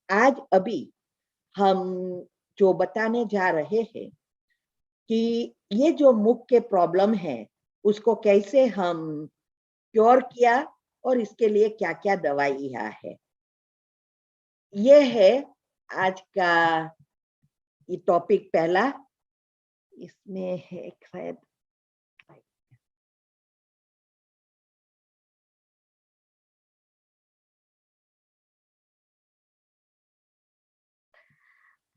आज अभी हम जो बताने जा रहे हैं कि ये जो मुख के प्रॉब्लम है उसको कैसे हम क्योर किया और इसके लिए क्या क्या दवाइयाँ है, ये है आज का ये टॉपिक पहला। इसमें है शायद,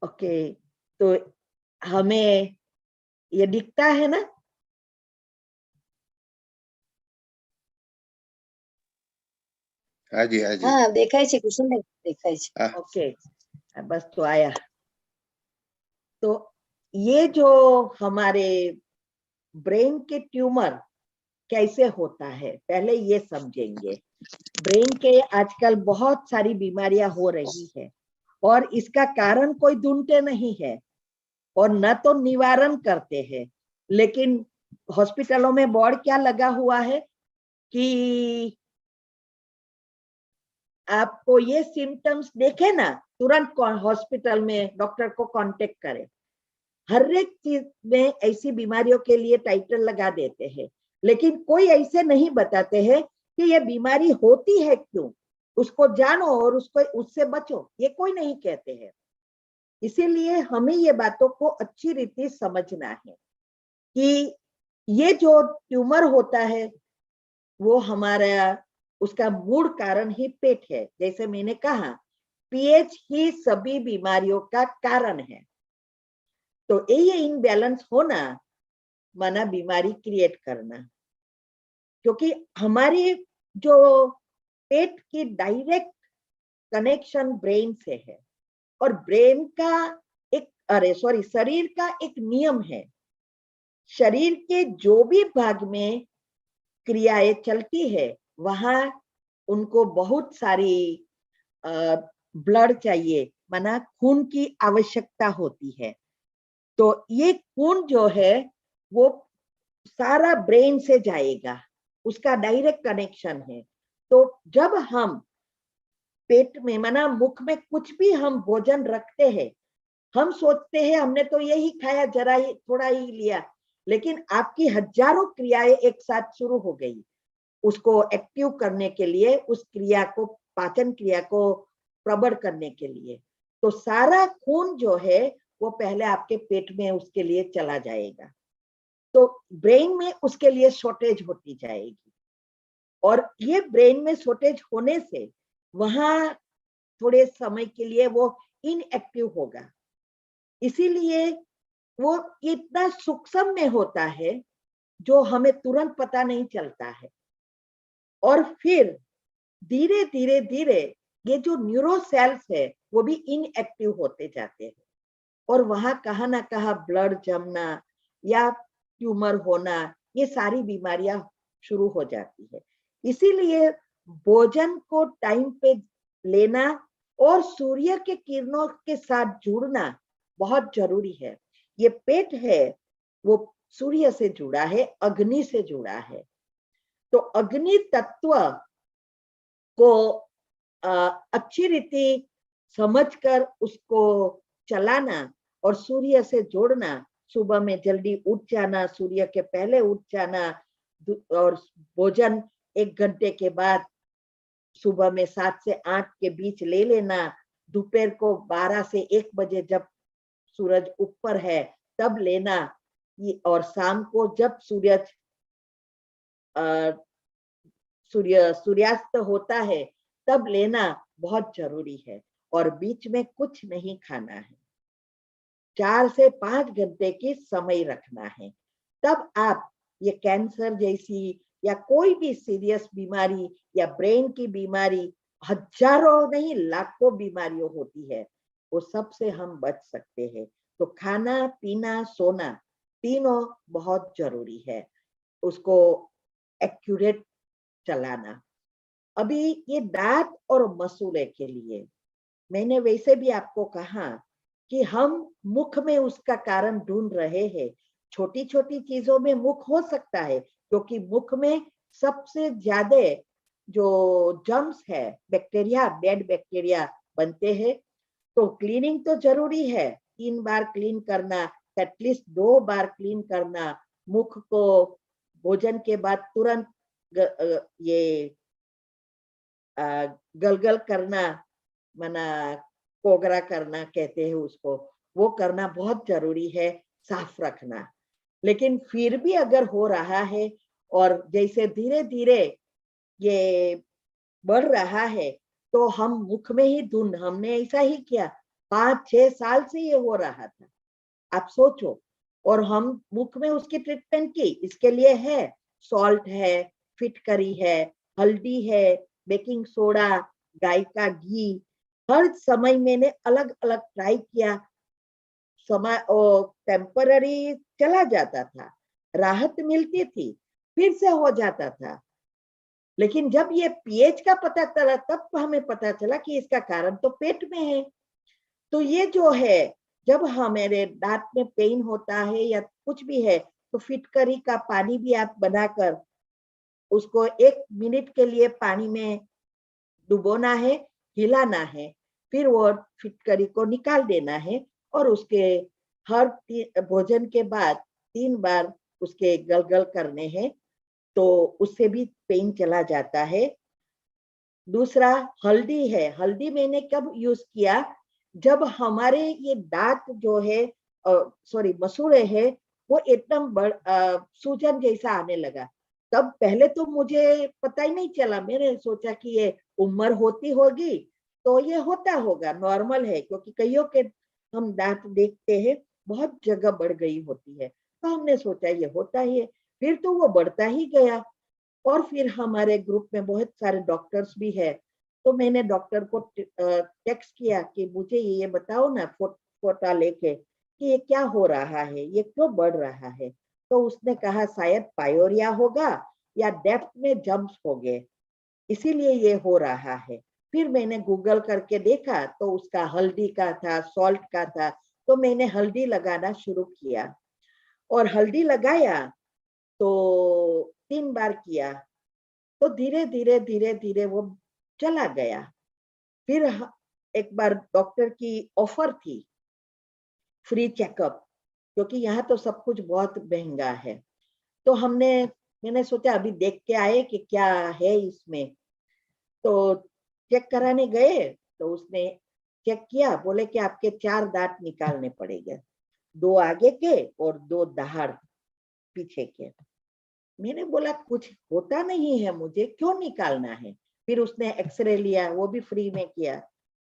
ओके, तो हमें ये दिखता है ना? हाँ जी, हाँ जी। हाँ देखाय छे कुसुम भाई, देखाय छे। हाँ, ओके, बस तो आया। तो ये जो हमारे ब्रेन के ट्यूमर कैसे होता है पहले ये समझेंगे। ब्रेन के आजकल बहुत सारी बीमारियां हो रही है और इसका कारण कोई ढूंढते नहीं है और न तो निवारण करते हैं, लेकिन हॉस्पिटलों में बोर्ड क्या लगा हुआ है कि आपको ये सिम्टम्स देखे ना तुरंत हॉस्पिटल में डॉक्टर को कांटेक्ट करें। हर एक चीज में ऐसी बीमारियों के लिए टाइटल लगा देते हैं, लेकिन कोई ऐसे नहीं बताते हैं कि ये बीमारी होती है क्यों, उसको जानो और उसको उससे बचो, ये कोई नहीं कहते हैं। इसीलिए हमें ये बातों को अच्छी रीति समझना है कि ये जो ट्यूमर होता है वो हमारा उसका मूल कारण ही पेट है। जैसे मैंने कहा, पीएच ही सभी बीमारियों का कारण है। तो ये इनबैलेंस होना माना बीमारी क्रिएट करना, क्योंकि हमारी जो पेट की डायरेक्ट कनेक्शन ब्रेन से है और ब्रेन का एक शरीर का एक नियम है, शरीर के जो भी भाग में क्रियाएं चलती है वहां उनको बहुत सारी ब्लड चाहिए, माना खून की आवश्यकता होती है। तो ये खून जो है वो सारा ब्रेन से जाएगा, उसका डायरेक्ट कनेक्शन है। तो जब हम पेट में माना मुख में कुछ भी हम भोजन रखते हैं, हम सोचते हैं हमने तो यही खाया, जरा ही थोड़ा ही लिया, लेकिन आपकी हजारों क्रियाएं एक साथ शुरू हो गई उसको एक्टिव करने के लिए, उस क्रिया को, पाचन क्रिया को प्रबल करने के लिए। तो सारा खून जो है वो पहले आपके पेट में उसके लिए चला जाएगा, तो ब्रेन में उसके लिए शॉर्टेज होती जाएगी और ये ब्रेन में शॉर्टेज होने से वहां थोड़े समय के लिए वो इनएक्टिव होगा। इसीलिए वो इतना सूक्ष्म में होता है जो हमें तुरंत पता नहीं चलता है और फिर धीरे धीरे धीरे ये जो न्यूरो सेल्स है वो भी इनएक्टिव होते जाते हैं और वहां कहाँ ना कहाँ ब्लड जमना या ट्यूमर होना, ये सारी बीमारियां शुरू हो जाती है। इसीलिए भोजन को टाइम पे लेना और सूर्य के किरणों के साथ जुड़ना बहुत जरूरी है। ये पेट है वो सूर्य से जुड़ा है, अग्नि से जुड़ा है, तो अग्नि तत्व को अच्छी रीति समझकर उसको चलाना और सूर्य से जोड़ना, सुबह में जल्दी उठ जाना, सूर्य के पहले उठ जाना और भोजन 1 घंटे के बाद सुबह में 7 से 8 के बीच ले लेना, दोपहर को 12 से 1 बजे जब सूरज ऊपर है तब लेना, और शाम को जब सूर्यास्त होता है तब लेना बहुत जरूरी है। और बीच में कुछ नहीं खाना है, 4 से 5 घंटे की समय रखना है, तब आप ये कैंसर जैसी या कोई भी सीरियस बीमारी या ब्रेन की बीमारी, हजारों नहीं लाखों बीमारियों होती है, वो सब से हम बच सकते हैं। तो खाना पीना सोना तीनों बहुत जरूरी है, उसको एक्यूरेट चलाना। अभी ये दांत और मसूड़े के लिए मैंने वैसे भी आपको कहा कि हम मुख में उसका कारण ढूंढ रहे हैं। छोटी छोटी चीजों में मुख हो सकता है, क्योंकि मुख में सबसे ज्यादा जो जर्म्स है, बैक्टीरिया, बैड बैक्टीरिया बनते हैं तो क्लीनिंग तो जरूरी है, 3 बार क्लीन करना, एटलीस्ट 2 बार क्लीन करना, मुख को भोजन के बाद तुरंत ये गलगल करना, मना कोगरा करना कहते हैं उसको, वो करना बहुत जरूरी है, साफ रखना। लेकिन फिर भी अगर हो रहा है और जैसे धीरे धीरे ये बढ़ रहा है, तो हम मुख में ही धुन, हमने ऐसा ही किया, 5-6 साल से ये हो रहा था, आप सोचो। और हम मुख में उसकी ट्रीटमेंट की, इसके लिए है सॉल्ट है, फिटकरी है, हल्दी है, बेकिंग सोडा, गाय का घी, हर समय मैंने अलग अलग ट्राई किया। समय टेम्पररी चला जाता था, राहत मिलती थी, फिर से हो जाता था। लेकिन जब ये पीएच का पता चला, तब हमें पता चला कि इसका कारण तो पेट में है। तो ये जो है, जब हमारे दांत में पेन होता है या कुछ भी है, तो फिटकरी का पानी भी आप बनाकर उसको 1 मिनट के लिए पानी में डुबोना है, हिलाना है, फिर वो फिटकरी को निकाल देना है और उसके हर भोजन के बाद 3 बार उसके गलगल करने हैं, तो उससे भी पेन चला जाता है। दूसरा हल्दी है, हल्दी मैंने कब यूज किया, जब हमारे ये दांत जो है सॉरी मसूड़े है, वो एकदम सूजन जैसा आने लगा। तब पहले तो मुझे पता ही नहीं चला, मैंने सोचा कि ये उम्र होती होगी, तो ये होता होगा, नॉर्मल है, क्योंकि कईयों के हम दांत देखते हैं बहुत जगह बढ़ गई होती है, तो हमने सोचा ये होता ही है। फिर तो वो बढ़ता ही गया, और फिर हमारे ग्रुप में बहुत सारे डॉक्टर्स भी है, तो मैंने डॉक्टर को टेक्स्ट किया कि मुझे ये बताओ ना, फोटो लेके, कि ये क्या हो रहा है, ये क्यों बढ़ रहा है। तो उसने कहा शायद पायोरिया होगा या डेप्थ में जम्प्स हो गए, इसीलिए ये हो रहा है। फिर मैंने गूगल करके देखा तो उसका हल्दी का था, सॉल्ट का था, तो मैंने हल्दी लगाना शुरू किया, और हल्दी लगाया तो 3 बार किया, तो धीरे धीरे धीरे धीरे वो चला गया। फिर एक बार डॉक्टर की ऑफर थी, फ्री चेकअप, क्योंकि यहाँ तो सब कुछ बहुत महंगा है, तो मैंने सोचा अभी देख के आए कि क्या है इसमें। तो चेक कराने गए, तो उसने चेक किया, बोले कि आपके 4 दांत निकालने पड़ेंगे, 2 आगे के और 2 दाढ़ पीछे के। मैंने बोला कुछ होता नहीं है, मुझे क्यों निकालना है। फिर उसने एक्सरे लिया, वो भी फ्री में किया,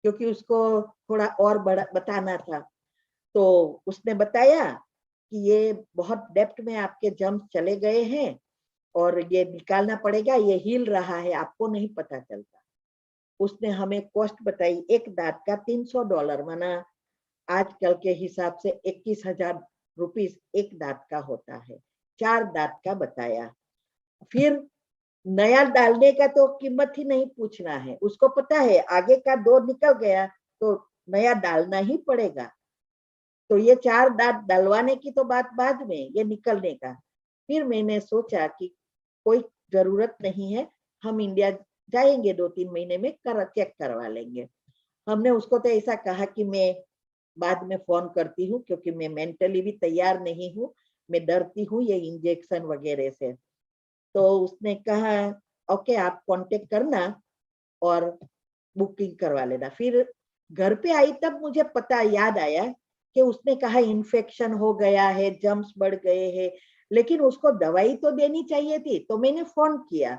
क्योंकि उसको थोड़ा और बड़ा बताना था। तो उसने बताया कि ये बहुत डेप्थ में आपके जम्स चले गए हैं और ये निकालना पड़ेगा, ये हिल रहा है, आपको नहीं पता चलता। उसने हमें कॉस्ट बताई, एक दांत का $300, माना आजकल के हिसाब से 21,000 रुपीस एक दांत का होता है, 4 दांत का बताया। फिर नया डालने का तो कीमत ही नहीं पूछना है, उसको पता है आगे का 2 निकल गया तो नया डालना ही पड़ेगा। तो ये 4 दांत डलवाने की तो बात बाद में, ये निकलने का। फिर मैंने सोचा कि कोई जरूरत नहीं है, हम इंडिया जाएंगे 2-3 महीने में, चेक करवा लेंगे। हमने उसको तो ऐसा कहा कि मैं बाद में फोन करती हूँ, क्योंकि मैं मेंटली भी तैयार नहीं हूँ, मैं डरती हूँ ये इंजेक्शन वगैरह से। तो उसने कहा ओके आप कांटेक्ट करना और बुकिंग करवा लेना। फिर घर पे आई तब मुझे पता याद आया कि उसने कहा इन्फेक्शन हो गया है, जम्स बढ़ गए हैं, लेकिन उसको दवाई तो देनी चाहिए थी। तो मैंने फोन किया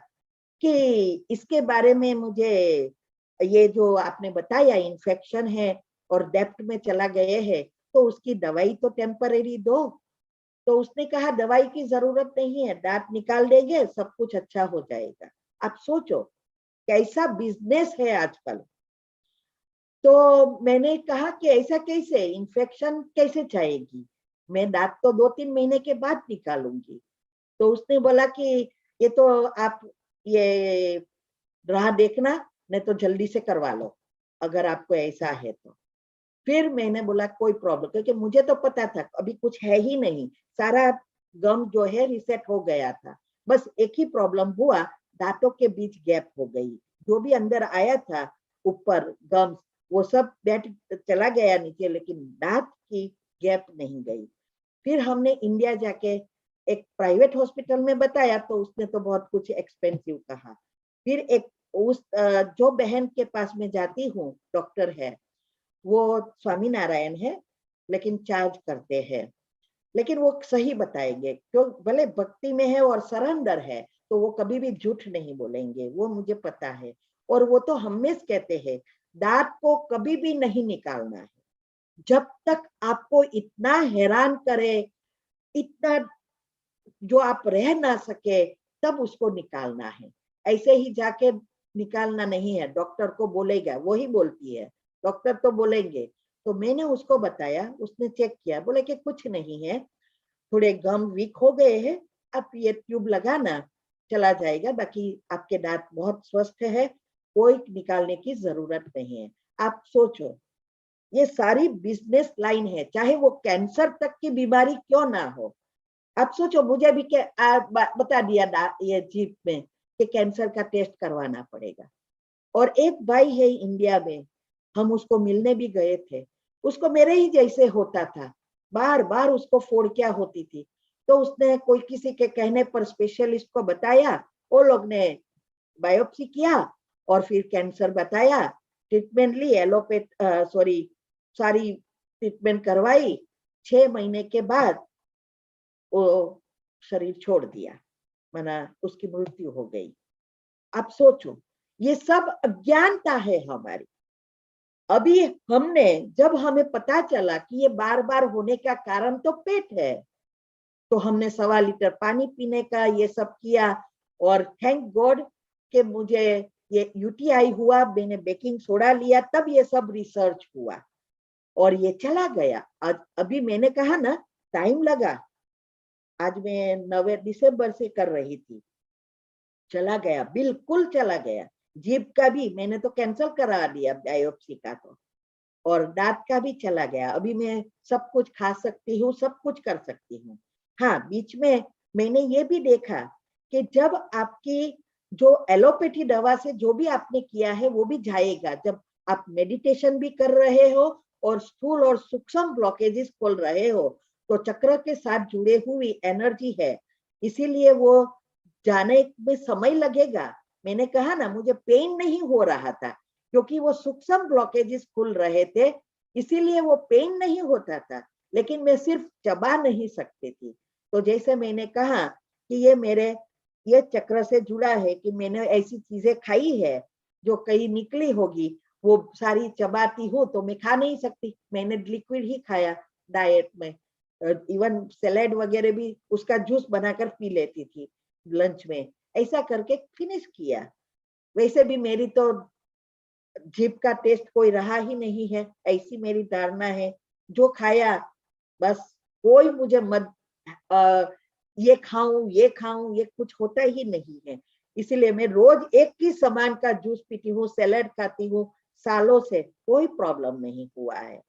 कि इसके बारे में मुझे, ये जो आपने बताया इन्फेक्शन है और डेप्थ में चला गए है, तो उसकी दवाई तो टेम्परेरी दो। तो उसने कहा दवाई की जरूरत नहीं है, दांत निकाल देंगे, सब कुछ अच्छा हो जाएगा। आप सोचो कैसा बिजनेस है आजकल। तो मैंने कहा कि ऐसा कैसे, इन्फेक्शन कैसे जाएगी, मैं दांत तो 2-3 महीने के बाद निकालूंगी। तो उसने बोला कि ये तो आप ये राह देखना, नहीं तो जल्दी से करवा लो अगर आपको ऐसा है तो। फिर मैंने बोला कोई प्रॉब्लम, क्योंकि मुझे तो पता था अभी कुछ है ही नहीं, सारा गम जो है रिसेट हो गया था, बस एक ही प्रॉब्लम हुआ, दांतों के बीच गैप हो गई, जो भी अंदर आया था ऊपर गम, वो सब बैठ चला गया नीचे, लेकिन दांत की गैप नहीं गई। फिर हमने इंडिया जाके एक प्राइवेट हॉस्पिटल में बताया तो उसने तो बहुत कुछ एक्सपेंसिव कहा। फिर एक उस जो बहन के पास में जाती हूँ, डॉक्टर है, वो स्वामी नारायण है, लेकिन चार्ज करते हैं, लेकिन वो सही बताएंगे, क्यों भले भक्ति में है और सरेंडर है, तो वो कभी भी झूठ नहीं बोलेंगे, वो मुझे पता है। और वो तो हमेशा कहते हैं दांत को कभी भी नहीं निकालना है, जब तक आपको इतना हैरान करे, इतना जो आप रह ना सके, तब उसको निकालना है। ऐसे ही जाके निकालना नहीं है, डॉक्टर को बोलेगा, वो ही बोलती है, डॉक्टर तो बोलेंगे। तो मैंने उसको बताया, उसने चेक किया, बोले कि कुछ नहीं है, थोड़े गम वीक हो गए हैं, आप ये ट्यूब लगाना, चला जाएगा, बाकी आपके दांत बहुत स्वस्थ है, कोई निकालने की जरूरत नहीं है। आप सोचो, ये सारी बिजनेस लाइन है, चाहे वो कैंसर तक की बीमारी क्यों ना हो। आप सोचो, मुझे भी बता दिया ये जीप में कि कैंसर का टेस्ट करवाना पड़ेगा। और एक भाई है इंडिया में, हम उसको मिलने भी गए थे, उसको मेरे ही जैसे होता था, बार बार उसको फोड़किया होती थी। तो उसने कोई किसी के कहने पर स्पेशलिस्ट को बताया, वो लोग ने बायोप्सी किया और फिर कैंसर बताया, ट्रीटमेंट ली, सारी ट्रीटमेंट करवाई, 6 महीने के बाद वो शरीर छोड़ दिया, माना उसकी मृत्यु हो गई। आप सोचो, ये सब अज्ञानता है हमारी। अभी हमने, जब हमें पता चला कि ये बार बार होने का कारण तो पेट है, तो हमने 1.25 लीटर पानी पीने का ये सब किया। और थैंक गॉड कि मुझे ये यूटीआई हुआ, मैंने बेकिंग सोडा लिया, तब ये सब रिसर्च हुआ और ये चला गया। अभी मैंने कहा ना, टाइम लगा, आज मैं 9 दिसंबर से कर रही थी, चला गया, बिल्कुल चला गया। जीभ का भी मैंने तो कैंसिल करा दिया, बायोप्सी का तो, और दांत का भी चला गया। अभी मैं सब कुछ खा सकती हूँ, सब कुछ कर सकती हूँ। हाँ, बीच में मैंने ये भी देखा कि जब आपकी जो एलोपैथी दवा से जो भी आपने किया है वो भी जाएगा, जब आप मेडिटेशन भी कर रहे हो और स्थूल और सूक्ष्म ब्लॉकेजेस खोल रहे हो, तो चक्र के साथ जुड़े हुई एनर्जी है, इसीलिए वो जाने में समय लगेगा। मैंने कहा ना, मुझे पेन नहीं हो रहा था क्योंकि वो सूक्ष्म ब्लॉकेजेस खुल रहे थे, इसीलिए वो पेन नहीं होता था, लेकिन मैं सिर्फ चबा नहीं सकती थी। तो जैसे मैंने कहा कि ये चक्र से जुड़ा है कि मैंने ऐसी चीजें खाई है जो कहीं निकली होगी, वो सारी चबाती हूँ तो मैं खा नहीं सकती, मैंने लिक्विड ही खाया डाइट में। इवन सैलेड वगैरह भी उसका जूस बनाकर पी लेती थी लंच में, ऐसा करके फिनिश किया। वैसे भी मेरी तो जीभ का टेस्ट कोई रहा ही नहीं है, ऐसी मेरी धारणा है। जो खाया बस, कोई मुझे मत ये खाऊं, ये कुछ होता ही नहीं है। इसीलिए मैं रोज एक ही सामान का जूस पीती हूँ, सैलेड खाती हूँ, सालों से कोई प्रॉब्लम नहीं हुआ है।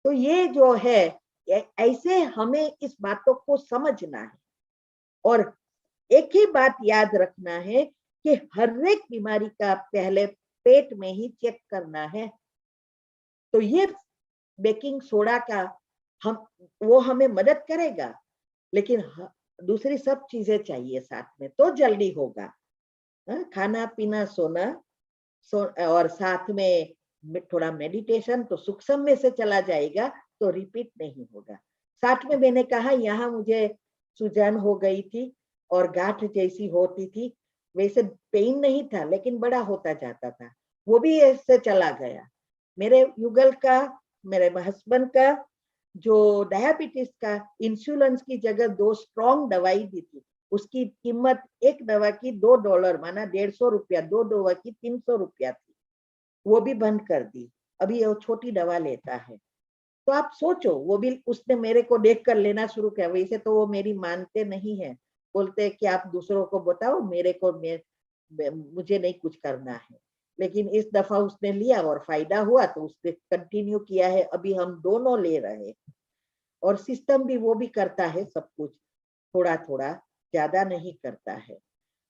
तो ये जो है, ऐसे हमें इस बातों को समझना है। और एक ही बात याद रखना है कि हर एक बीमारी का पहले पेट में ही चेक करना है। तो ये बेकिंग सोडा का हम वो हमें मदद करेगा, लेकिन दूसरी सब चीजें चाहिए साथ में तो जल्दी होगा। खाना पीना सोना और साथ में थोड़ा मेडिटेशन, तो सूक्ष्म में से चला जाएगा तो रिपीट नहीं होगा। साथ में मैंने कहा, यहाँ मुझे सूजन हो गई थी और गांठ जैसी होती थी, वैसे पेन नहीं था लेकिन बड़ा होता जाता था, वो भी ऐसे चला गया। मेरे युगल का, मेरे हस्बैंड का जो डायबिटीज का, इंसुलिन की जगह 2 स्ट्रॉन्ग दवाई दी थी, उसकी कीमत एक दवा की $2, माना 150 रुपया, 2 दवा की 300 रुपया थी, वो भी बंद कर दी। अभी वो छोटी दवा लेता है। तो आप सोचो, वो भी उसने मेरे को देख कर लेना शुरू किया। वैसे तो वो मेरी मानते नहीं है, बोलते हैं कि आप दूसरों को बताओ, मुझे नहीं कुछ करना है। लेकिन इस दफा उसने लिया और फायदा हुआ तो उसने कंटिन्यू किया है, अभी हम दोनों ले रहे हैं। और सिस्टम भी वो भी करता है सब कुछ, थोड़ा थोड़ा, ज्यादा नहीं करता है।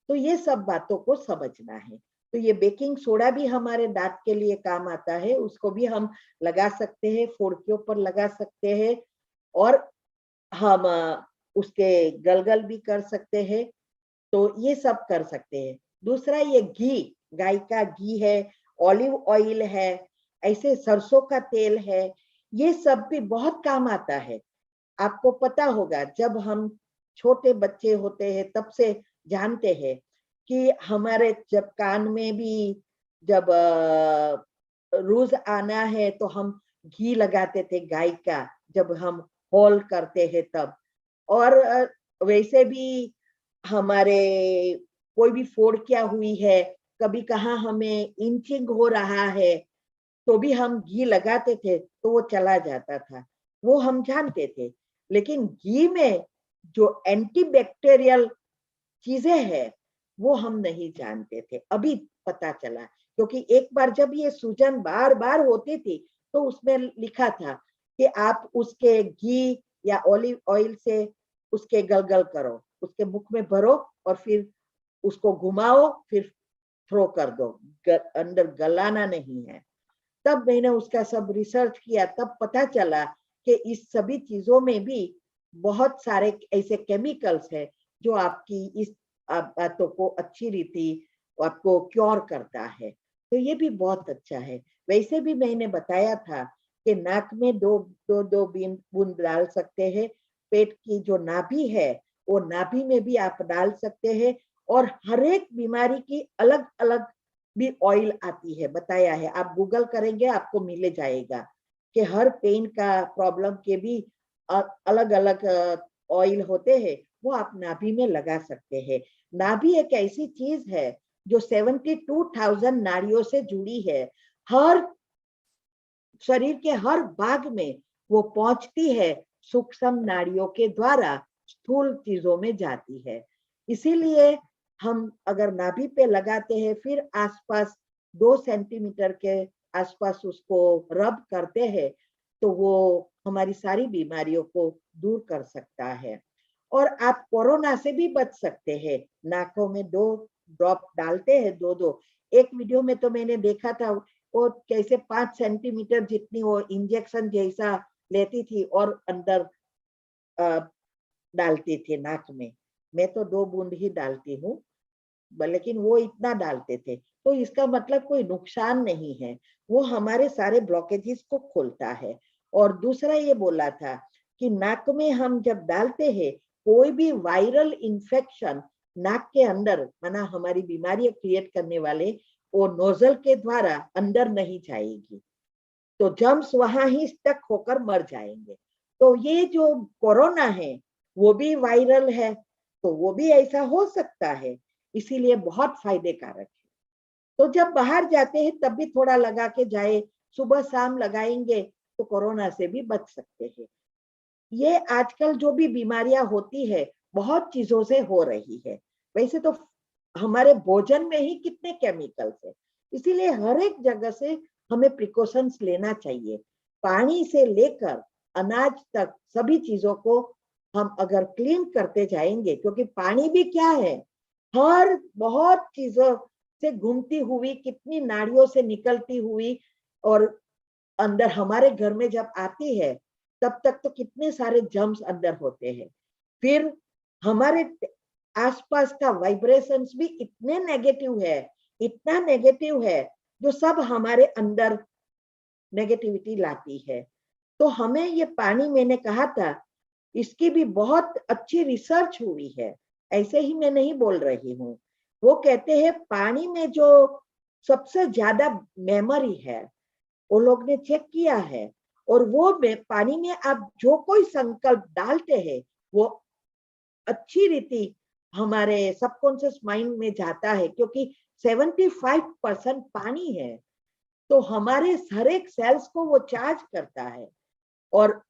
तो ये सब बातों को समझना है। तो ये बेकिंग सोडा भी हमारे दांत के लिए काम आता है, उसको भी हम लगा सकते हैं, फोड़ के ऊपर लगा सकते हैं, और हम उसके गलगल भी कर सकते हैं। तो ये सब कर सकते हैं। दूसरा, ये घी, गाय का घी है, ऑलिव ऑयल है, ऐसे सरसों का तेल है, ये सब भी बहुत काम आता है। आपको पता होगा, जब हम छोटे बच्चे होते हैं तब से जानते हैं कि हमारे जब कान में भी जब रोज आना है तो हम घी लगाते थे गाय का, जब हम हॉल करते हैं तब। और वैसे भी हमारे कोई भी फोड़ क्या हुई है, कभी कहाँ हमें इंचिंग हो रहा है, तो भी हम घी लगाते थे तो वो चला जाता था, वो हम जानते थे। लेकिन घी में जो एंटीबैक्टीरियल चीजें हैं वो हम नहीं जानते थे, अभी पता चला। क्योंकि एक बार जब ये सूजन बार बार होती थी तो उसमें लिखा था कि आप उसके घी या ऑलिव ऑयल से उसके गलगल करो, उसके मुख में भरो और फिर उसको घुमाओ, फिर थ्रो कर दो, अंदर गलाना नहीं है। तब मैंने उसका सब रिसर्च किया, तब पता चला कि इस सभी चीजों में भी बहुत सारे ऐसे केमिकल्स है जो आपकी इस बातों को अच्छी रीति आपको क्योर करता है। तो ये भी बहुत अच्छा है। वैसे भी मैंने बताया था कि नाक में दो दो दो बूंद डाल सकते हैं, पेट की जो नाभि है वो नाभि में भी आप डाल सकते हैं, और हर एक बीमारी की अलग अलग भी ऑयल आती है, बताया है। आप गूगल करेंगे आपको मिल जाएगा कि हर पेन का प्रॉब्लम के भी अलग अलग ऑयल होते हैं, वो आप नाभि में लगा सकते हैं। नाभि एक ऐसी चीज है जो 72,000 नाड़ियों से जुड़ी है, हर शरीर के हर भाग में वो पहुंचती है, सूक्ष्म नाड़ियों के द्वारा स्थूल चीजों में जाती है। इसीलिए हम अगर नाभि पे लगाते हैं, फिर आसपास 2 सेंटीमीटर के आसपास उसको रब करते हैं, तो वो हमारी सारी बीमारियों को दूर कर सकता है। और आप कोरोना से भी बच सकते हैं। नाकों में 2 ड्रॉप डालते हैं, 2-2। एक वीडियो में तो मैंने देखा था वो कैसे 5 सेंटीमीटर जितनी वो इंजेक्शन जैसा लेती थी और अंदर डालती थी नाक में। मैं तो 2 बूंद ही डालती हूँ, लेकिन वो इतना डालते थे। तो इसका मतलब कोई नुकसान नहीं है, वो हमारे सारे ब्लॉकेजेस को खोलता है। और दूसरा ये बोला था कि नाक में हम जब डालते हैं, कोई भी वायरल इंफेक्शन नाक के अंदर, माना हमारी बीमारी क्रिएट करने वाले, वो नोजल के द्वारा अंदर नहीं जाएगी, तो जर्म्स वहां ही स्टक होकर मर जाएंगे। तो ये जो कोरोना है वो भी वायरल है, तो वो भी ऐसा हो सकता है, इसीलिए बहुत फायदे कारक है। तो जब बाहर जाते हैं तब भी थोड़ा लगा के जाए, सुबह शाम लगाएंगे तो कोरोना से भी बच सकते हैं। ये आजकल जो भी बीमारियां होती है बहुत चीजों से हो रही है। वैसे तो हमारे भोजन में ही कितने केमिकल्स है, इसीलिए हर एक जगह से हमें प्रिकॉशंस लेना चाहिए। पानी से लेकर अनाज तक सभी चीजों को हम अगर क्लीन करते जाएंगे, क्योंकि पानी भी क्या है, हर बहुत चीजों से घूमती हुई, कितनी नाड़ियों से निकलती हुई, और अंदर हमारे घर में जब आती है तब तक तो कितने सारे जर्म्स अंदर होते हैं। फिर हमारे आसपास का वाइब्रेशंस भी इतने नेगेटिव है, इतना नेगेटिव है, जो सब हमारे अंदर नेगेटिविटी लाती है। तो हमें ये पानी, मैंने कहा था, इसकी भी बहुत अच्छी रिसर्च हुई है, ऐसे ही मैं नहीं बोल रही हूँ। वो कहते हैं पानी में जो सबसे ज्यादा मेमोरी है, वो लोग ने चेक किया है, और वो में पानी में आप जो कोई संकल्प डालते हैं वो अच्छी रीति हमारे सबकॉन्शियस माइंड में जाता है, क्योंकि 75% पानी है, तो हमारे हर एक सेल्स को वो चार्ज करता है, और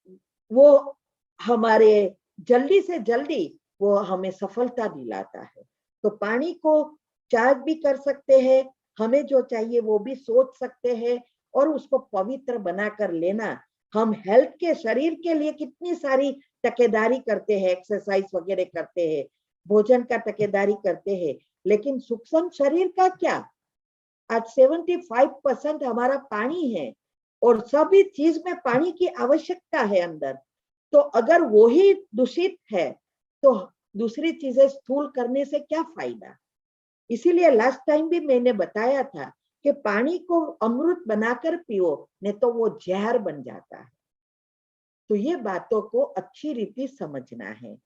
वो हमारे जल्दी से जल्दी वो हमें सफलता दिलाता है। तो पानी को चार्ज भी कर सकते हैं, हमें जो चाहिए वो भी सोच सकते हैं, और उसको पवित्र बनाकर लेना। हम हेल्थ के, शरीर के लिए कितनी सारी तकेदारी करते हैं, एक्सरसाइज वगैरह करते हैं, भोजन का तकेदारी करते हैं, लेकिन सूक्ष्म शरीर का क्या? आज 75% हमारा पानी है और सभी चीज में पानी की आवश्यकता है अंदर। तो अगर वो ही दूषित है तो दूसरी चीजें स्थूल करने से क्या फायदा। इसीलिए लास्ट टाइम भी मैंने बताया था कि पानी को अमृत बनाकर पियो, नहीं तो वो जहर बन जाता है। तो ये बातों को अच्छी रीति समझना है।